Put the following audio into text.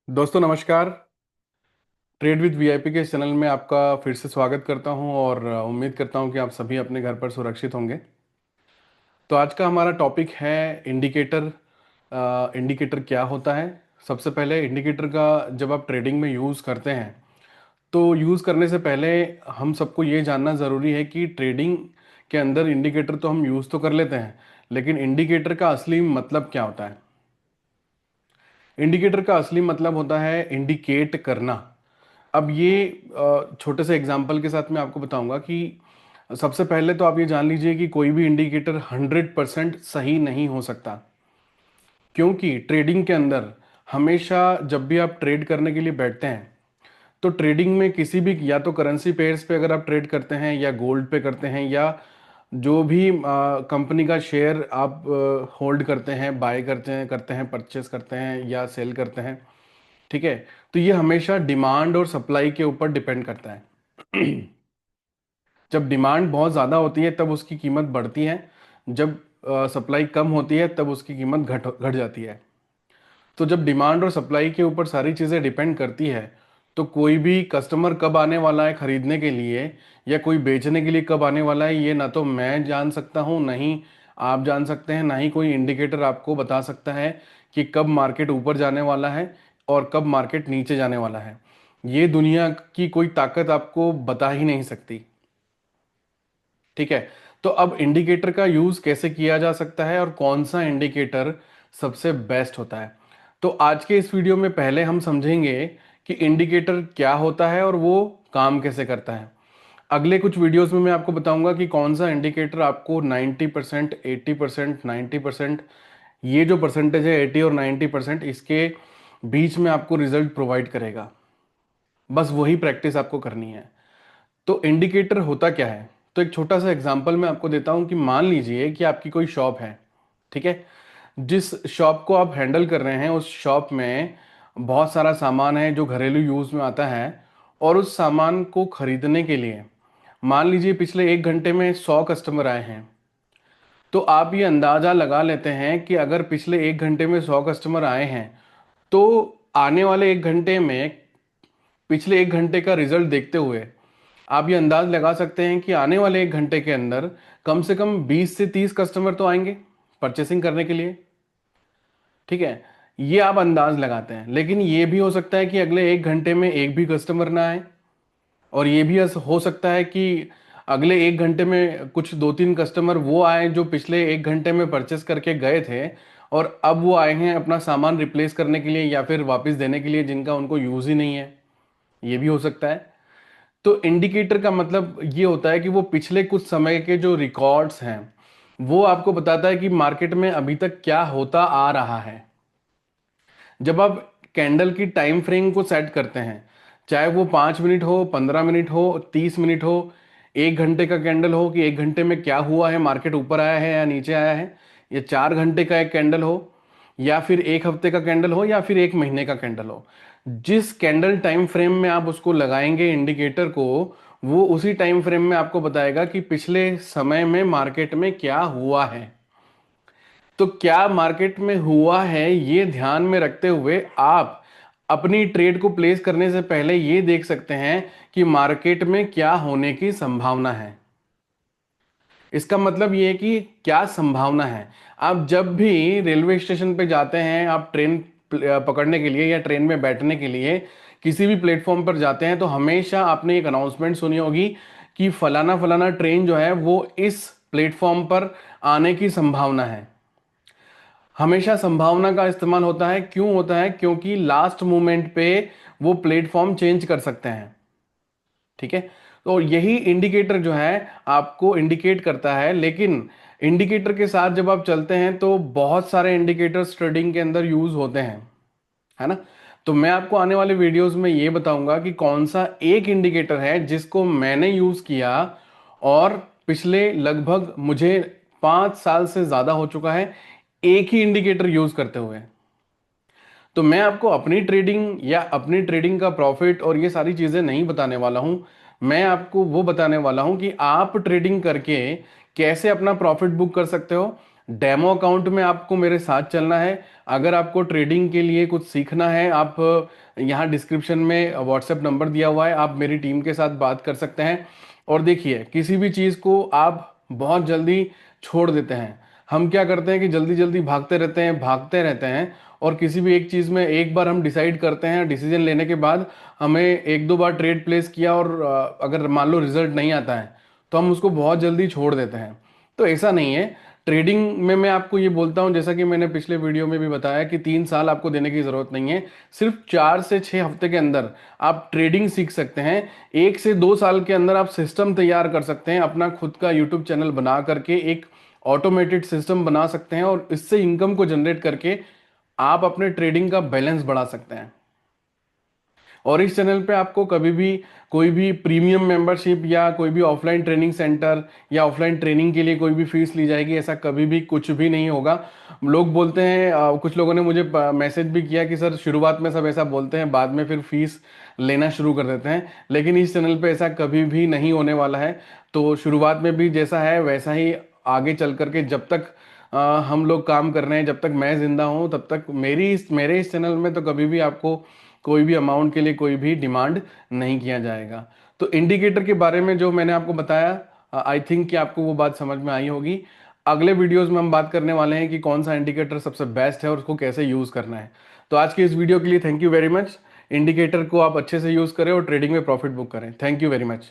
दोस्तों नमस्कार। Trade with VIP के चैनल में आपका फिर से स्वागत करता हूं और उम्मीद करता हूं कि आप सभी अपने घर पर सुरक्षित होंगे। तो आज का हमारा टॉपिक है इंडिकेटर। इंडिकेटर क्या होता है? सबसे पहले इंडिकेटर का जब आप ट्रेडिंग में यूज़ करते हैं तो यूज़ करने से पहले हम सबको ये जानना ज़रूरी है कि ट्रेडिंग के अंदर इंडिकेटर तो हम यूज़ तो कर लेते हैं, लेकिन इंडिकेटर का असली मतलब क्या होता है? इंडिकेटर का असली मतलब होता है इंडिकेट करना। अब ये छोटे से एग्जाम्पल के साथ मैं आपको बताऊंगा कि सबसे पहले तो आप ये जान लीजिए कि कोई भी इंडिकेटर 100% सही नहीं हो सकता, क्योंकि ट्रेडिंग के अंदर हमेशा जब भी आप ट्रेड करने के लिए बैठते हैं तो ट्रेडिंग में किसी भी, या तो करेंसी पेयर्स पे अगर आप ट्रेड करते हैं या गोल्ड पे करते हैं या जो भी कंपनी का शेयर आप होल्ड करते हैं, बाय करते हैं परचेस करते हैं या सेल करते हैं, ठीक है, तो ये हमेशा डिमांड और सप्लाई के ऊपर डिपेंड करता है। जब डिमांड बहुत ज़्यादा होती है तब उसकी कीमत बढ़ती है, जब सप्लाई कम होती है तब उसकी कीमत घट घट जाती है। तो जब डिमांड और सप्लाई के ऊपर सारी चीज़ें डिपेंड करती है तो कोई भी कस्टमर कब आने वाला है खरीदने के लिए या कोई बेचने के लिए कब आने वाला है, ये ना तो मैं जान सकता हूँ, ना ही आप जान सकते हैं, ना ही कोई इंडिकेटर आपको बता सकता है कि कब मार्केट ऊपर जाने वाला है और कब मार्केट नीचे जाने वाला है। ये दुनिया की कोई ताकत आपको बता ही नहीं सकती, ठीक है। तो अब इंडिकेटर का यूज कैसे किया जा सकता है और कौन सा इंडिकेटर सबसे बेस्ट होता है, तो आज के इस वीडियो में पहले हम समझेंगे कि इंडिकेटर क्या होता है और वो काम कैसे करता है। अगले कुछ वीडियोस में मैं आपको बताऊंगा कि कौन सा इंडिकेटर आपको 90%, 80%, 90%, ये जो परसेंटेज है 80 और 90%, इसके बीच में आपको रिजल्ट प्रोवाइड करेगा। बस वही प्रैक्टिस आपको करनी है। तो इंडिकेटर होता क्या है? तो एक छोटा सा एग्जांपल मैं आपको देता हूं कि मान लीजिए कि आपकी कोई शॉप है, ठीक है। जिस शॉप को आप हैंडल कर रहे हैं उस शॉप में बहुत सारा सामान है जो घरेलू यूज में आता है, और उस सामान को खरीदने के लिए मान लीजिए पिछले 1 घंटे में 100 कस्टमर आए हैं। तो आप ये अंदाजा लगा लेते हैं कि अगर पिछले 1 घंटे में 100 कस्टमर आए हैं तो आने वाले 1 घंटे में पिछले 1 घंटे का रिजल्ट देखते हुए आप ये अंदाज लगा सकते हैं कि आने वाले 1 घंटे के अंदर कम से कम 20 से 30 कस्टमर तो आएंगे परचेसिंग करने के लिए, ठीक है। ये आप अंदाज लगाते हैं, लेकिन ये भी हो सकता है कि अगले 1 घंटे में एक भी कस्टमर ना आए, और ये भी हो सकता है कि अगले 1 घंटे में कुछ 2-3 कस्टमर वो आए जो पिछले 1 घंटे में परचेस करके गए थे और अब वो आए हैं अपना सामान रिप्लेस करने के लिए या फिर वापस देने के लिए, जिनका उनको यूज ही नहीं है। ये भी हो सकता है। तो इंडिकेटर का मतलब ये होता है कि वो पिछले कुछ समय के जो रिकॉर्ड्स हैं वो आपको बताता है कि मार्केट में अभी तक क्या होता आ रहा है। जब आप कैंडल की टाइम फ्रेम को सेट करते हैं, चाहे वो 5 मिनट हो, 15 मिनट हो, 30 मिनट हो, 1 घंटे का कैंडल हो कि 1 घंटे में क्या हुआ है, मार्केट ऊपर आया है या नीचे आया है, या 4 घंटे का एक कैंडल हो, या फिर एक हफ्ते का कैंडल हो, या फिर एक महीने का कैंडल हो, जिस कैंडल टाइम फ्रेम में आप उसको लगाएंगे इंडिकेटर को, वो उसी टाइम फ्रेम में आपको बताएगा कि पिछले समय में मार्केट में क्या हुआ है। तो क्या मार्केट में हुआ है ये ध्यान में रखते हुए आप अपनी ट्रेड को प्लेस करने से पहले ये देख सकते हैं कि मार्केट में क्या होने की संभावना है। इसका मतलब ये है कि क्या संभावना है। आप जब भी रेलवे स्टेशन पे जाते हैं, आप ट्रेन पकड़ने के लिए या ट्रेन में बैठने के लिए किसी भी प्लेटफॉर्म पर जाते हैं, तो हमेशा आपने एक अनाउंसमेंट सुनी होगी कि फलाना फलाना ट्रेन जो है वो इस प्लेटफॉर्म पर आने की संभावना है। हमेशा संभावना का इस्तेमाल होता है, क्यों होता है? क्योंकि लास्ट मोमेंट पे वो प्लेटफॉर्म चेंज कर सकते हैं, ठीक है। तो यही इंडिकेटर जो है आपको इंडिकेट करता है, लेकिन इंडिकेटर के साथ जब आप चलते हैं तो बहुत सारे इंडिकेटर्स ट्रेडिंग के अंदर यूज होते हैं, है ना। तो मैं आपको आने वाले वीडियोस में ये बताऊंगा कि कौन सा एक इंडिकेटर है जिसको मैंने यूज किया और पिछले लगभग मुझे 5 साल से ज्यादा हो चुका है एक ही इंडिकेटर यूज करते हुए। तो मैं आपको अपनी ट्रेडिंग या अपनी ट्रेडिंग का प्रॉफिट और ये सारी चीजें नहीं बताने वाला हूं। मैं आपको वो बताने वाला हूं कि आप ट्रेडिंग करके कैसे अपना प्रॉफिट बुक कर सकते हो। डेमो अकाउंट में आपको मेरे साथ चलना है। अगर आपको ट्रेडिंग के लिए कुछ सीखना है, आप यहाँ डिस्क्रिप्शन में व्हाट्सएप नंबर दिया हुआ है, आप मेरी टीम के साथ बात कर सकते हैं। और देखिए, किसी भी चीज़ को आप बहुत जल्दी छोड़ देते हैं। हम क्या करते हैं कि जल्दी जल्दी भागते रहते हैं, और किसी भी एक चीज़ में एक बार हम डिसाइड करते हैं, डिसीजन लेने के बाद हमें एक दो बार ट्रेड प्लेस किया और अगर मान लो रिजल्ट नहीं आता है तो हम उसको बहुत जल्दी छोड़ देते हैं। तो ऐसा नहीं है। ट्रेडिंग में मैं आपको ये बोलता हूँ, जैसा कि मैंने पिछले वीडियो में भी बताया, कि 3 साल आपको देने की जरूरत नहीं है। सिर्फ 4 से 6 हफ्ते के अंदर आप ट्रेडिंग सीख सकते हैं। 1 से 2 साल के अंदर आप सिस्टम तैयार कर सकते हैं, अपना खुद का यूट्यूब चैनल बना करके एक ऑटोमेटेड सिस्टम बना सकते हैं, और इससे इनकम को जनरेट करके आप अपने ट्रेडिंग का बैलेंस बढ़ा सकते हैं। और इस चैनल पे आपको कभी भी कोई भी प्रीमियम मेंबरशिप या कोई भी ऑफलाइन ट्रेनिंग सेंटर या ऑफलाइन ट्रेनिंग के लिए कोई भी फीस ली जाएगी, ऐसा कभी भी कुछ भी नहीं होगा। लोग बोलते हैं, कुछ लोगों ने मुझे मैसेज भी किया कि सर शुरुआत में सब ऐसा बोलते हैं, बाद में फिर फीस लेना शुरू कर देते हैं, लेकिन इस चैनल पे ऐसा कभी भी नहीं होने वाला है। तो शुरुआत में भी जैसा है वैसा ही आगे चल करके, जब तक हम लोग काम कर रहे हैं, जब तक मैं जिंदा हूं, तब तक मेरे इस चैनल में तो कभी भी आपको कोई भी अमाउंट के लिए कोई भी डिमांड नहीं किया जाएगा। तो इंडिकेटर के बारे में जो मैंने आपको बताया, आई थिंक कि आपको वो बात समझ में आई होगी। अगले वीडियोस में हम बात करने वाले हैं कि कौन सा इंडिकेटर सबसे बेस्ट है और उसको कैसे यूज करना है। तो आज के इस वीडियो के लिए thank you very much. Indicator को आप अच्छे से यूज करें और ट्रेडिंग में प्रॉफिट बुक करें। Thank you very much.